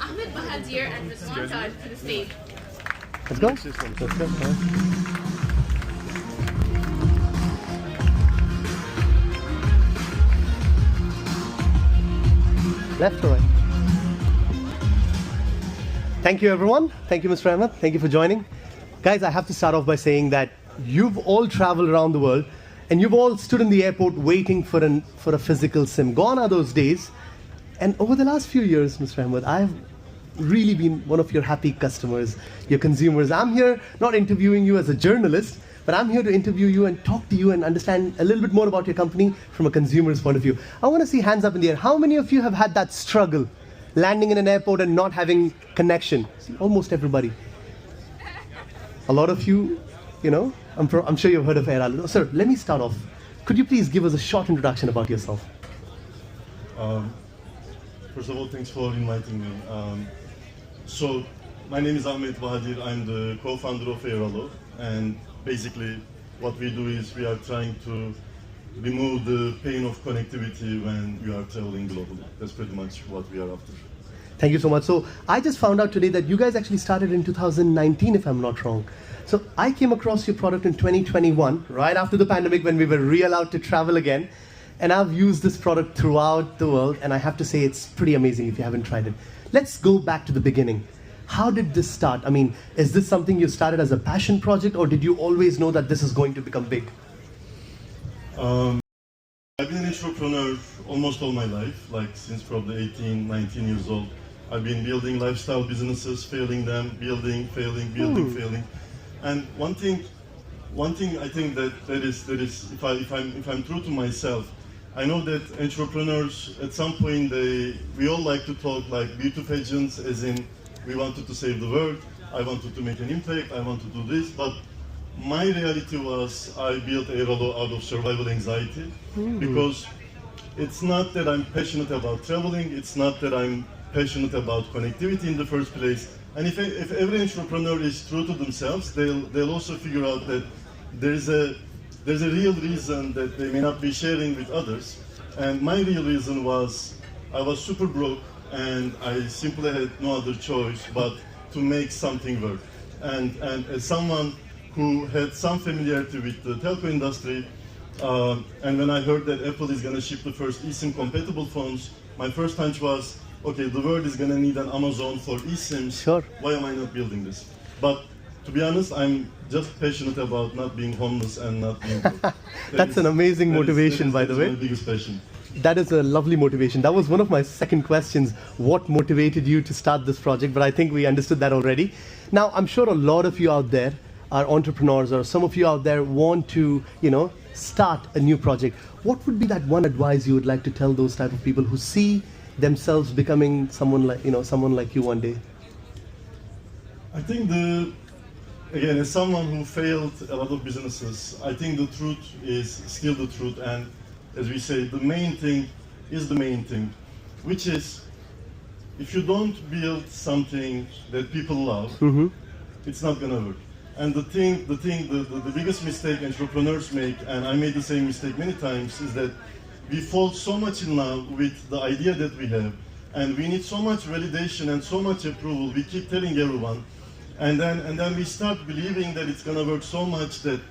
Ahmed, Bahadir, and Rizwan Taj to the stage. Let's go. Let's go. Left or right? Thank you, everyone. Thank you, Mr. Ahmed. Thank you for joining. Guys, I have to start off by saying that you've all traveled around the world and you've all stood in the airport waiting for a physical SIM. Gone are those days. And over the last few years, Mr. Ahmed, I've really been one of your happy customers, your consumers. I'm here not interviewing you as a journalist, but I'm here to interview you and talk to you and understand a little bit more about your company from a consumer's point of view. I want to see hands up in the air. How many of you have had that struggle, landing in an airport and not having connection? See, almost everybody. A lot of you, I'm sure you've heard of Airalo. Sir, let me start off. Could you please give us a short introduction about yourself? First of all, thanks for inviting me. So, my name is Ahmed Bahadir. I'm the co-founder of Airalo, and basically what we do is we are trying to remove the pain of connectivity when you are traveling globally. That's pretty much what we are after. Thank you so much. So I just found out today that you guys actually started in 2019, if I'm not wrong. So I came across your product in 2021, right after the pandemic when we were re-allowed to travel again. And I've used this product throughout the world, and I have to say it's pretty amazing if you haven't tried it. Let's go back to the beginning. How did this start? I mean, is this something you started as a passion project, or did you always know that this is going to become big? I've been an entrepreneur almost all my life, like since probably 18, 19 years old. I've been building lifestyle businesses, failing them, building, failing, building, failing. And one thing I think that is if I'm true to myself, I know that entrepreneurs at some point we all like to talk like beauty pageants, as in we wanted to save the world, I wanted to make an impact, I want to do this, but my reality was I built Airalo out of survival anxiety, because it's not that I'm passionate about traveling, it's not that I'm passionate about connectivity in the first place. And if every entrepreneur is true to themselves, they'll also figure out that there's a real reason that they may not be sharing with others. And my real reason was I was super broke and I simply had no other choice but to make something work. And as someone who had some familiarity with the telco industry, and when I heard that Apple is going to ship the first eSIM compatible phones, my first hunch was, okay, the world is going to need an Amazon for eSIMs. Sure. Why am I not building this? But to be honest, I'm just passionate about not being homeless and not being broke. That's an amazing motivation, by the way. That's my biggest passion. That is a lovely motivation. That was one of my second questions. What motivated you to start this project? But I think we understood that already. Now, I'm sure a lot of you out there are entrepreneurs, or some of you out there want to, start a new project. What would be that one advice you would like to tell those type of people who see themselves becoming someone like you one day? I think again, as someone who failed a lot of businesses, I think the truth is still the truth, and as we say, the main thing is the main thing, which is if you don't build something that people love, it's not gonna work. And the biggest mistake entrepreneurs make, and I made the same mistake many times, is that we fall so much in love with the idea that we have, and we need so much validation and so much approval. We keep telling everyone, and then we start believing that it's gonna work so much that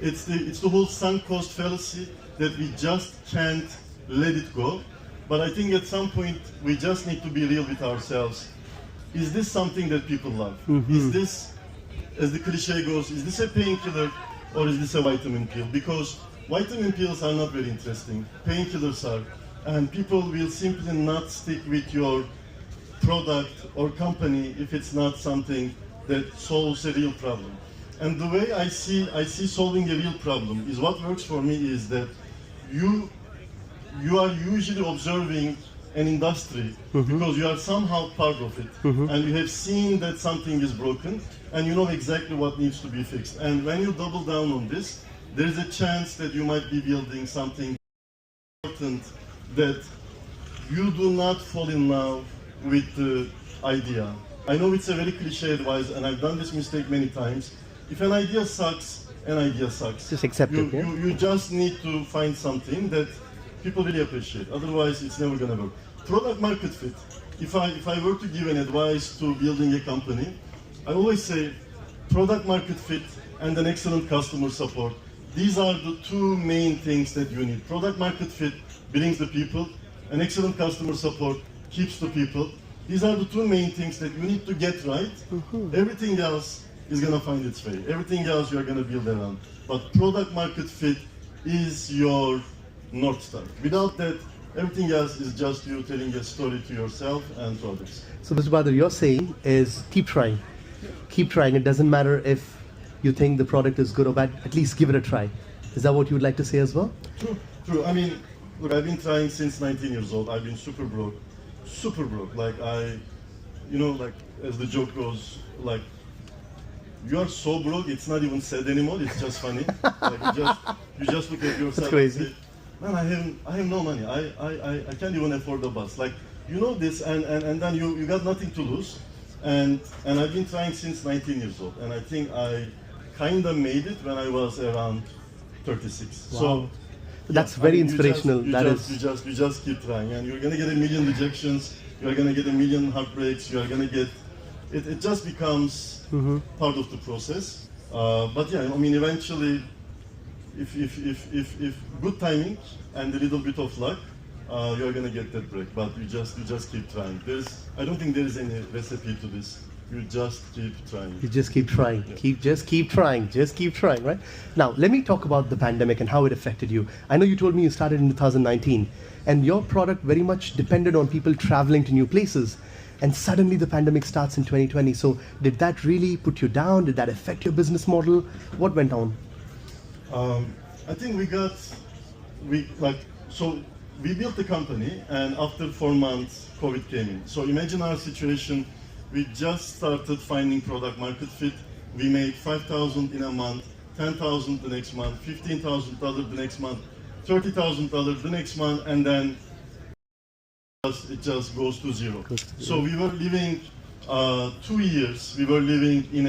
it's the whole sunk cost fallacy that we just can't let it go. But I think at some point we just need to be real with ourselves. Is this something that people love? Is this, as the cliche goes, is this a painkiller or is this a vitamin pill? Because vitamin pills are not very interesting, painkillers are, and people will simply not stick with your product or company if it's not something that solves a real problem. And the way I see solving a real problem is, what works for me is that you are usually observing an industry because you are somehow part of it, and you have seen that something is broken and you know exactly what needs to be fixed. And when you double down on this, there is a chance that you might be building something important, that you do not fall in love with the idea. I know it's a very cliche advice, and I've done this mistake many times. If an idea sucks, an idea sucks. Just accept it. Yeah? You just need to find something that people really appreciate. Otherwise, it's never gonna work. Product market fit. if I were to give an advice to building a company, I always say product market fit and an excellent customer support. These are the two main things that you need. Product market fit brings the people, and excellent customer support keeps the people. These are the two main things that you need to get right. Everything else is going to find its way. Everything else you are going to build around. But product market fit is your North Star. Without that, everything else is just you telling a story to yourself and to others. So Mr. Bahadir, you're saying is keep trying. Keep trying. It doesn't matter if you think the product is good or bad, at least give it a try. Is that what you would like to say as well? True, true. I mean, look, I've been trying since 19 years old. I've been super broke. Like like as the joke goes, like, you are so broke, it's not even sad anymore, it's just funny. Like you just look at yourself and say, man, I have no money. I can't even afford a bus. Like, you know this, and then you got nothing to lose. And I've been trying since 19 years old, and I think I kind of made it when I was around 36. Wow. So that's very inspirational. You just keep trying, and you're gonna get a million rejections. You're gonna get a million heartbreaks. You're gonna get it just becomes part of the process. But yeah, I mean, eventually, if good timing and a little bit of luck, you're gonna get that break. But you just keep trying. I don't think there is any recipe to this. You just keep trying. You just keep trying. Yeah. Just keep trying, right? Now, let me talk about the pandemic and how it affected you. I know you told me you started in 2019, and your product very much depended on people traveling to new places. And suddenly the pandemic starts in 2020. So did that really put you down? Did that affect your business model? What went on? I think we built the company, and after 4 months, COVID came in. So imagine our situation. We just started finding product market fit. We made 5,000 in a month, 10,000 the next month, $15,000 the next month, $30,000 the next month, and then it just goes to zero. So we were living 2 years. We were living in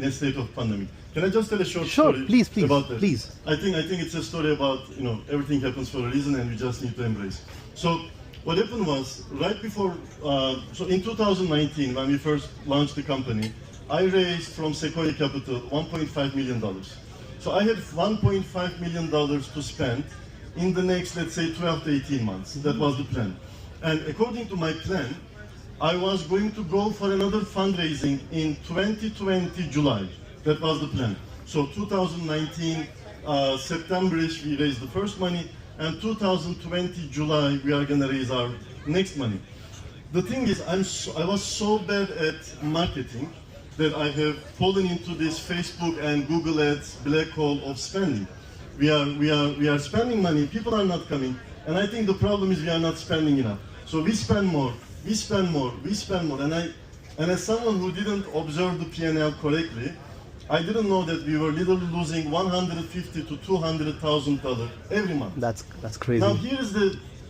a state of pandemic. Can I just tell a short story about that? Please. I think it's a story about everything happens for a reason, and we just need to embrace. So what happened was right before. So in 2019, when we first launched the company, I raised from Sequoia Capital $1.5 million. So I had $1.5 million to spend in the next, let's say, 12 to 18 months. That was the plan. And according to my plan, I was going to go for another fundraising in 2020 July. That was the plan. So 2019 September-ish, we raised the first money, and 2020 July, we are gonna raise our next money. The thing is, I was so bad at marketing that I have fallen into this Facebook and Google Ads black hole of spending. We are spending money, people are not coming, and I think the problem is we are not spending enough. So we spend more, and as someone who didn't observe the P&L correctly, I didn't know that we were literally losing $150,000 to $200,000 every month. That's crazy.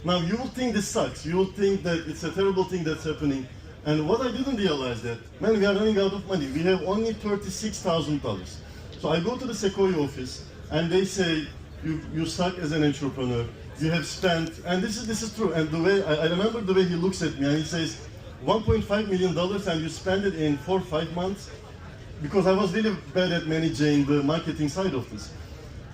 Now you will think this sucks. You will think that it's a terrible thing that's happening. And what I didn't realize that, man, we are running out of money. We have only $36,000. So I go to the Sequoia office, and they say, you suck as an entrepreneur. You have spent, and this is true. And the way I remember the way he looks at me, and he says, $1.5 million, and you spend it in 4 or 5 months. Because I was really bad at managing the marketing side of this.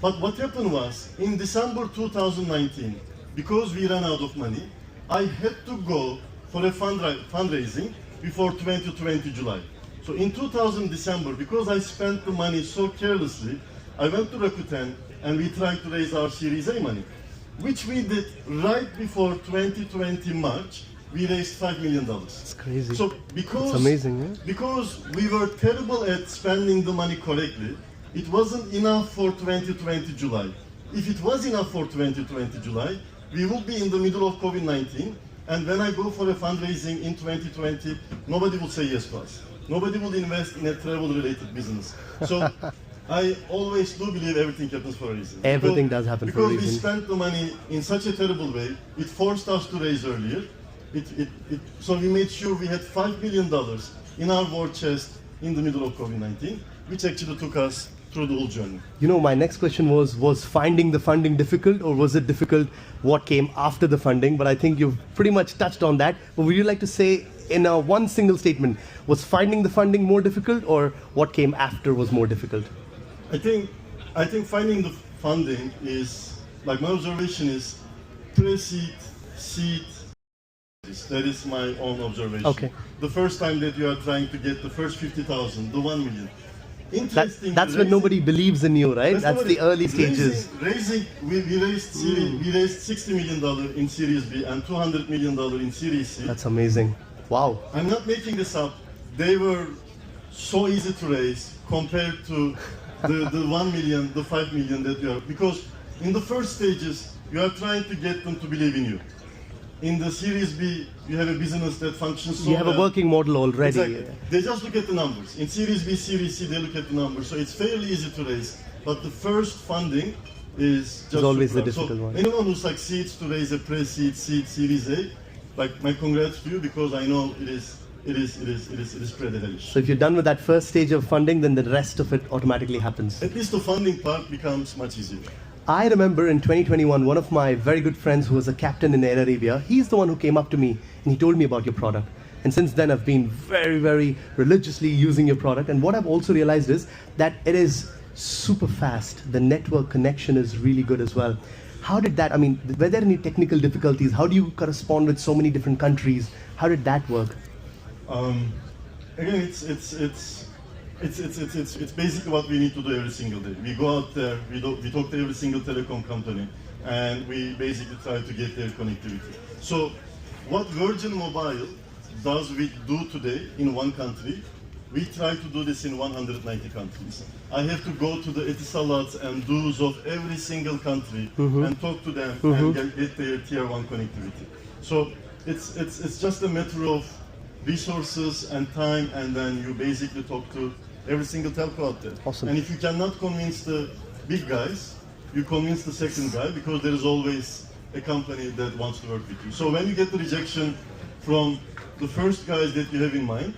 But what happened was, in December 2019, because we ran out of money, I had to go for a fundraising before 2020 July. So in 2000 December, because I spent the money so carelessly, I went to Rakuten and we tried to raise our Series A money, which we did right before 2020 March. We raised $5 million. It's crazy. So because it's amazing, yeah? Because we were terrible at spending the money correctly, it wasn't enough for 2020 July. If it was enough for 2020 July, we would be in the middle of COVID-19, and when I go for a fundraising in 2020, nobody will say yes to us. Nobody will invest in a travel-related business. So I always do believe everything happens for a reason. Everything does happen for a reason. Because we spent the money in such a terrible way, it forced us to raise earlier. So we made sure we had $5 million in our war chest in the middle of COVID-19, which actually took us through the whole journey. You know, my next question was finding the funding difficult, or was it difficult what came after the funding? But I think you've pretty much touched on that. But would you like to say in a one single statement, was finding the funding more difficult, or what came after was more difficult? I think finding the funding is, like, my observation is pre-seed, seed. That is my own observation. Okay. The first time that you are trying to get the first 50,000, the 1 million. That's when nobody believes in you, right? That's the early stages. We raised $60 million in Series B and $200 million in Series C. That's amazing. Wow. I'm not making this up. They were so easy to raise compared to the 1 million, the 5 million that you are. Because in the first stages, you are trying to get them to believe in you. In the Series B, you have a business that functions so You have a working model already. Exactly. They just look at the numbers. In Series B, Series C, they look at the numbers. So it's fairly easy to raise. But the first funding is just always the super. difficult one. Anyone who succeeds to raise a pre-seed, seed, Series A, like, my congrats to you, because I know it is pretty hellish. So if you're done with that first stage of funding, then the rest of it automatically happens. At least the funding part becomes much easier. I remember in 2021, one of my very good friends who was a captain in Air Arabia, he's the one who came up to me and he told me about your product. And since then, I've been very, very religiously using your product. And what I've also realized is that it is super fast. The network connection is really good as well. How did that, I mean, were there any technical difficulties? How do you correspond with so many different countries? How did that work? Again, it's basically what we need to do every single day. We go out there, we talk to every single telecom company, and we basically try to get their connectivity. So what Virgin Mobile does we do today in one country, we try to do this in 190 countries. I have to go to the etisalats and do's of every single country and talk to them and get their tier 1 connectivity. So it's just a matter of resources and time, and then you basically talk to every single telco out there. Awesome. And if you cannot convince the big guys, you convince the second guy, because there is always a company that wants to work with you. So when you get the rejection from the first guys that you have in mind,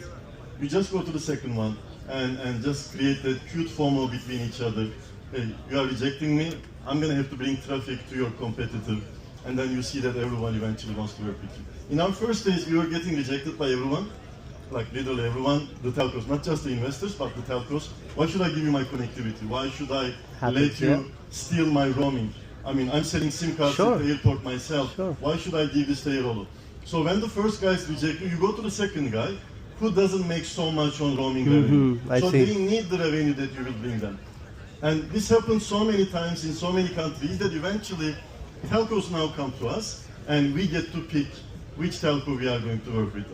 you just go to the second one and just create that cute FOMO between each other. Hey, you are rejecting me, I'm gonna have to bring traffic to your competitor, and then you see that everyone eventually wants to work with you. In our first days, we were getting rejected by everyone, like literally everyone, the telcos, not just the investors, but the telcos. Why should I give you my connectivity? Why should I let you steal my roaming? I mean, I'm selling SIM cards at the airport myself. Why should I give this to Airalo? So when the first guys reject you, you go to the second guy, who doesn't make so much on roaming revenue. So they need the revenue that you will bring them. And this happens so many times in so many countries that eventually telcos now come to us and we get to pick which telco we are going to work with.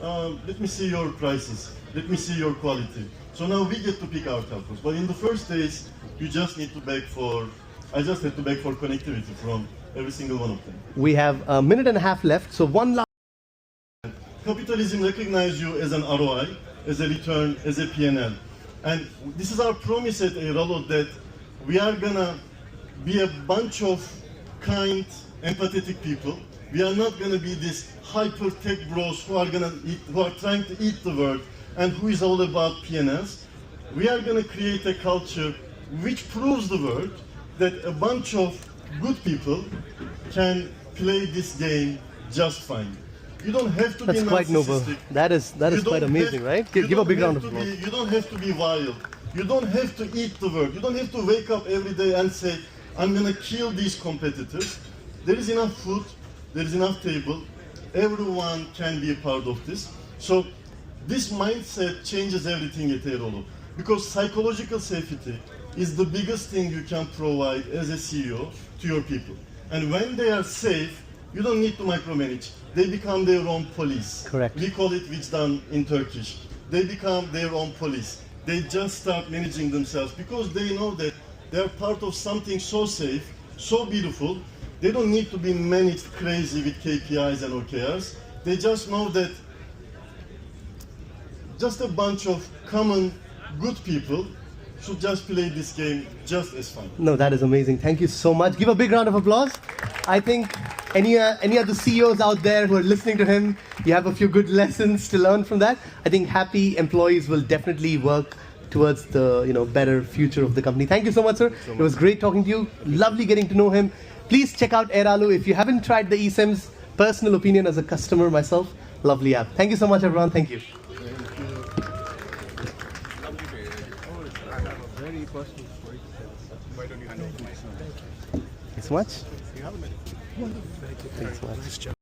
Let me see your prices. Let me see your quality. So now we get to pick our telcos. But in the first days, you just need to beg for, I just had to beg for connectivity from every single one of them. We have a minute and a half left, so one last. Capitalism recognizes you as an ROI, as a return, as a P&L. And this is our promise at Airalo, that we are gonna be a bunch of kind, empathetic people. We are not gonna be these hyper tech bros who are trying to eat the world and who is all about P&Ls. We are gonna create a culture which proves the world that a bunch of good people can play this game just fine. You don't have to be narcissistic. That's quite noble. That is quite amazing, right? Give a big round of applause. You don't have to be wild. You don't have to eat the world. You don't have to wake up every day and say, I'm gonna kill these competitors. There is enough food, there is enough table. Everyone can be a part of this. So this mindset changes everything at Airalo, because psychological safety is the biggest thing you can provide as a CEO to your people. And when they are safe, you don't need to micromanage. They become their own police. Correct. We call it vicdan in Turkish. They become their own police. They just start managing themselves because they know that they're part of something so safe, so beautiful. They don't need to be managed crazy with KPIs and OKRs. They just know that just a bunch of common good people should just play this game just as fun. No, that is amazing. Thank you so much. Give a big round of applause. I think any other CEOs out there who are listening to him, you have a few good lessons to learn from that. I think happy employees will definitely work towards the better future of the company. Thank you so much, sir. It was great talking to you. Lovely getting to know him. Please check out Airalo. If you haven't tried the eSIMs, personal opinion as a customer myself, lovely app. Thank you so much, everyone. Thank you. I have a very personal story to tell. Why don't you hand over to my son? Thanks so much. You have a minute. Thanks so much. Nice job.